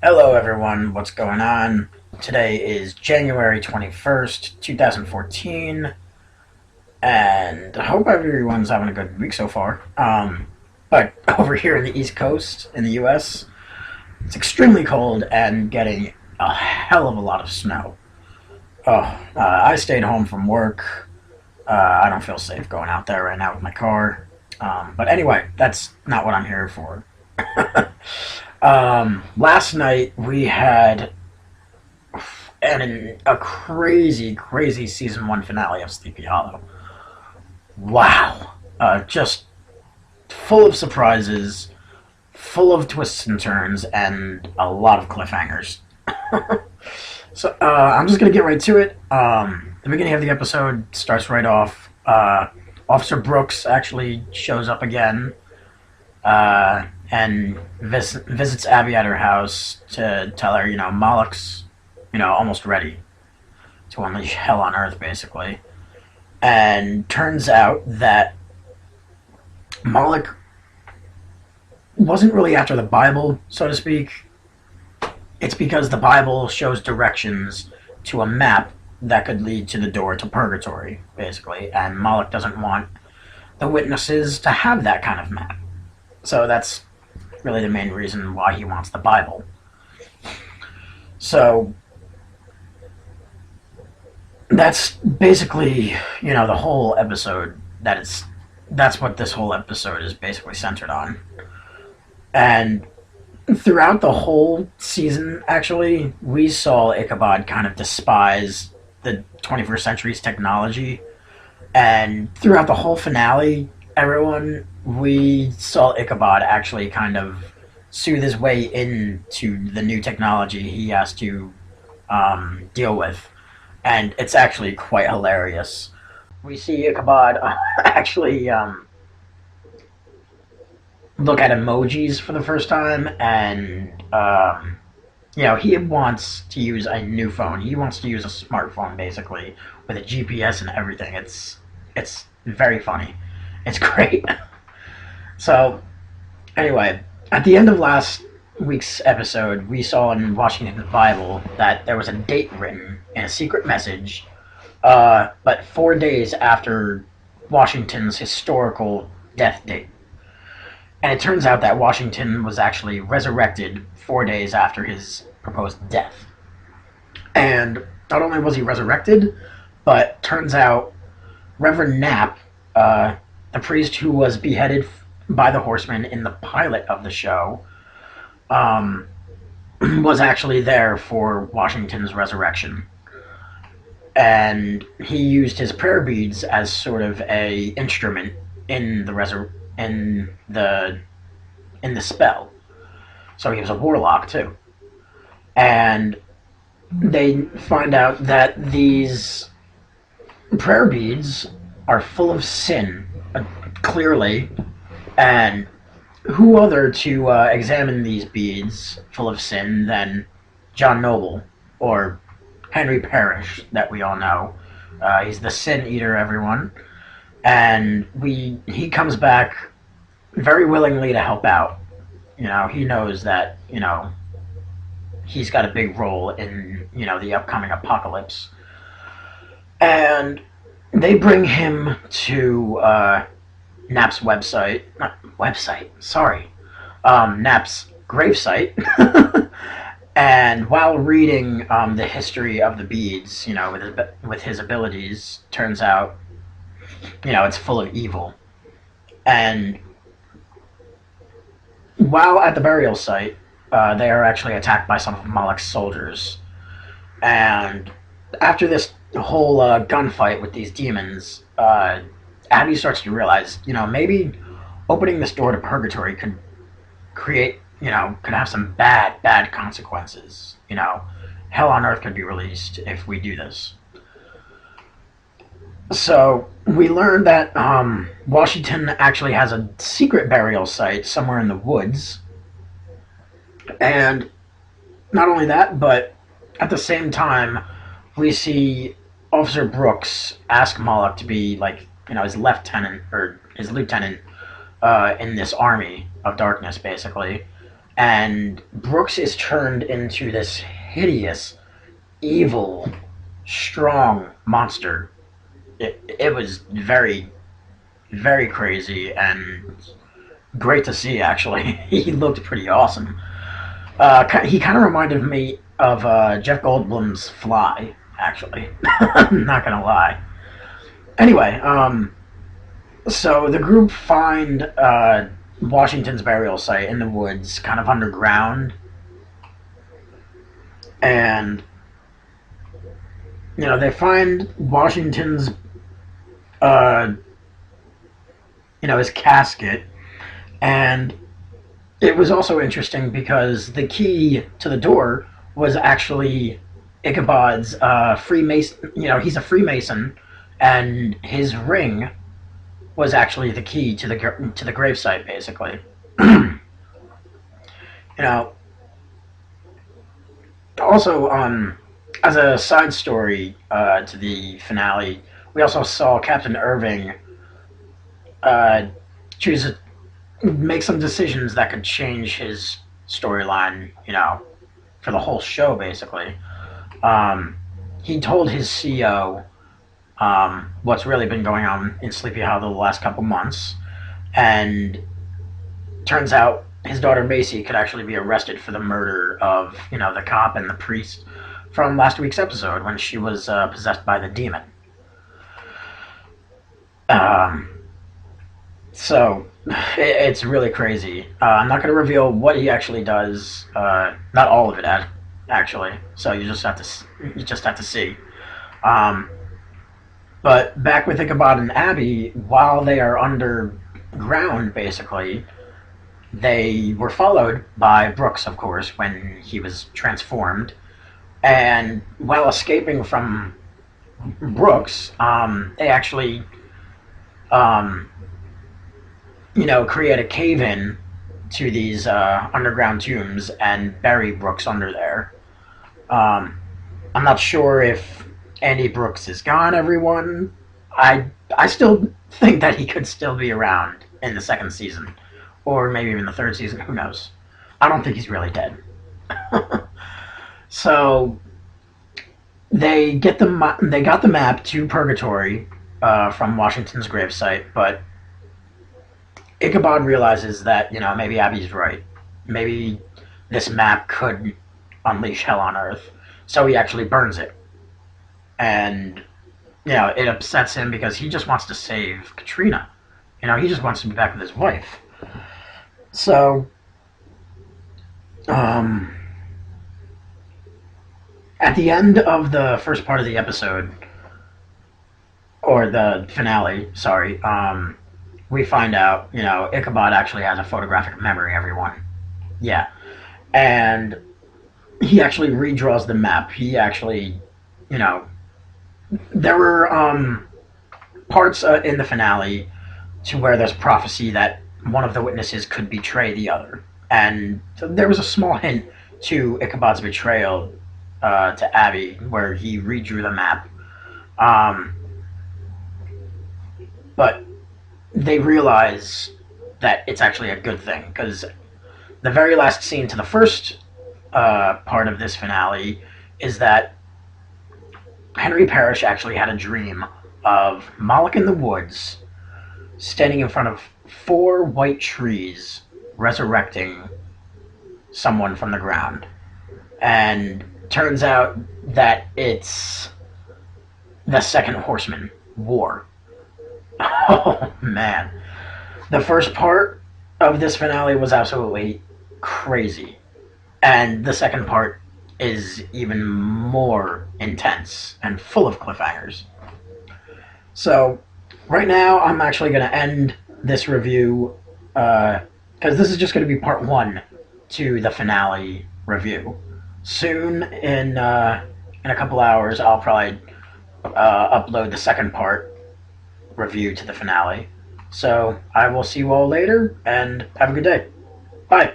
Hello, everyone. What's going on? Today is January 21st, 2014, and I hope everyone's having a good week so far. But over here in the East Coast, in the US, it's extremely cold and getting a hell of a lot of snow. I stayed home from work. I don't feel safe going out there right now with my car. But anyway, that's not what I'm here for. Last night we had a crazy, crazy season one finale of Sleepy Hollow. Wow. Just full of surprises, full of twists and turns, and a lot of cliffhangers. So I'm just going to get right to it. The beginning of the episode starts right off. Officer Brooks actually shows up again and visits Abby at her house to tell her, Moloch's, almost ready to unleash hell on Earth, basically. And turns out that Moloch wasn't really after the Bible, so to speak. It's because the Bible shows directions to a map that could lead to the door to purgatory, basically. And Moloch doesn't want the witnesses to have that kind of map. So that's really the main reason why he wants the Bible. So that's basically, the whole episode. That's what this whole episode is basically centered on. And throughout the whole season, actually, we saw Ichabod kind of despise the 21st century's technology. And throughout the whole finale, we saw Ichabod actually kind of soothe his way into the new technology he has to deal with. And it's actually quite hilarious. We see Ichabod actually look at emojis for the first time, and he wants to use a new phone. He wants to use a smartphone, basically, with a GPS and everything. It's very funny. It's great. So, anyway, at the end of last week's episode, we saw in Washington's Bible that there was a date written in a secret message, but 4 days after Washington's historical death date. And it turns out that Washington was actually resurrected 4 days after his proposed death. And not only was he resurrected, but turns out Reverend Knapp, the priest who was beheaded by the Horsemen in the pilot of the show, was actually there for Washington's resurrection. And he used his prayer beads as sort of a instrument in the spell. So he was a warlock too. And they find out that these prayer beads are full of sin, clearly, and who other to examine these beads full of sin than John Noble, or Henry Parrish, that we all know. He's the Sin Eater, everyone. And he comes back very willingly to help out. He knows that, he's got a big role in, the upcoming apocalypse. And they bring him to Knapp's website. Not website, sorry. Knapp's gravesite. And while reading the history of the beads, with his abilities, turns out, it's full of evil. And while at the burial site, they are actually attacked by some of Moloch's soldiers. And after this whole gunfight with these demons, Abby starts to realize, maybe opening this door to purgatory could create, could have some bad consequences. Hell on Earth could be released if we do this. So we learned that Washington actually has a secret burial site somewhere in the woods. And not only that, but at the same time, we see Officer Brooks ask Moloch to be his lieutenant in this army of darkness, basically. and Brooks is turned into this hideous, evil, strong monster. It was very, very crazy and great to see, actually. He looked pretty awesome. He kind of reminded me of Jeff Goldblum's Fly, actually. I'm not gonna lie. Anyway, so the group find Washington's burial site in the woods, kind of underground, and they find Washington's uh, his casket, and it was also interesting because the key to the door was actually Ichabod's Freemason. He's a Freemason, and his ring was actually the key to the gravesite, basically. you know. Also, as a side story to the finale, we also saw Captain Irving choose to make some decisions that could change his storyline. For the whole show, basically. He told his CO what's really been going on in Sleepy Hollow the last couple months, and turns out his daughter Macy could actually be arrested for the murder of the cop and the priest from last week's episode when she was possessed by the demon. So it's really crazy. I'm not going to reveal what he actually does. Not all of it, actually. So you just have to see. But back with Ichabod and Abby, while they are underground, basically, they were followed by Brooks, of course, when he was transformed. And while escaping from Brooks, they actually, create a cave-in to these underground tombs and bury Brooks under there. I'm not sure if Andy Brooks is gone, everyone. I still think that he could still be around in the second season. Or maybe even the third season, who knows. I don't think he's really dead. So, they got the map to Purgatory from Washington's gravesite, but Ichabod realizes that, maybe Abby's right. Maybe this map could unleash hell on Earth. So he actually burns it. And, it upsets him because he just wants to save Katrina. He just wants to be back with his wife. So, at the end of the first part of the episode, or the finale, sorry, we find out, Ichabod actually has a photographic memory, everyone. Yeah. And he actually redraws the map. He actually, there were parts in the finale to where there's prophecy that one of the witnesses could betray the other. And so there was a small hint to Ichabod's betrayal to Abby, where he redrew the map. But they realize that it's actually a good thing, because the very last scene to the first part of this finale is that Henry Parrish actually had a dream of Moloch in the woods standing in front of 4 white trees resurrecting someone from the ground. And turns out that it's the second horseman, War. Oh, man. The first part of this finale was absolutely crazy. And the second part is even more intense and full of cliffhangers. So, right now, I'm actually going to end this review, because this is just going to be part 1 to the finale review. Soon, in a couple hours, I'll probably upload the second part review to the finale. So, I will see you all later, and have a good day. Bye.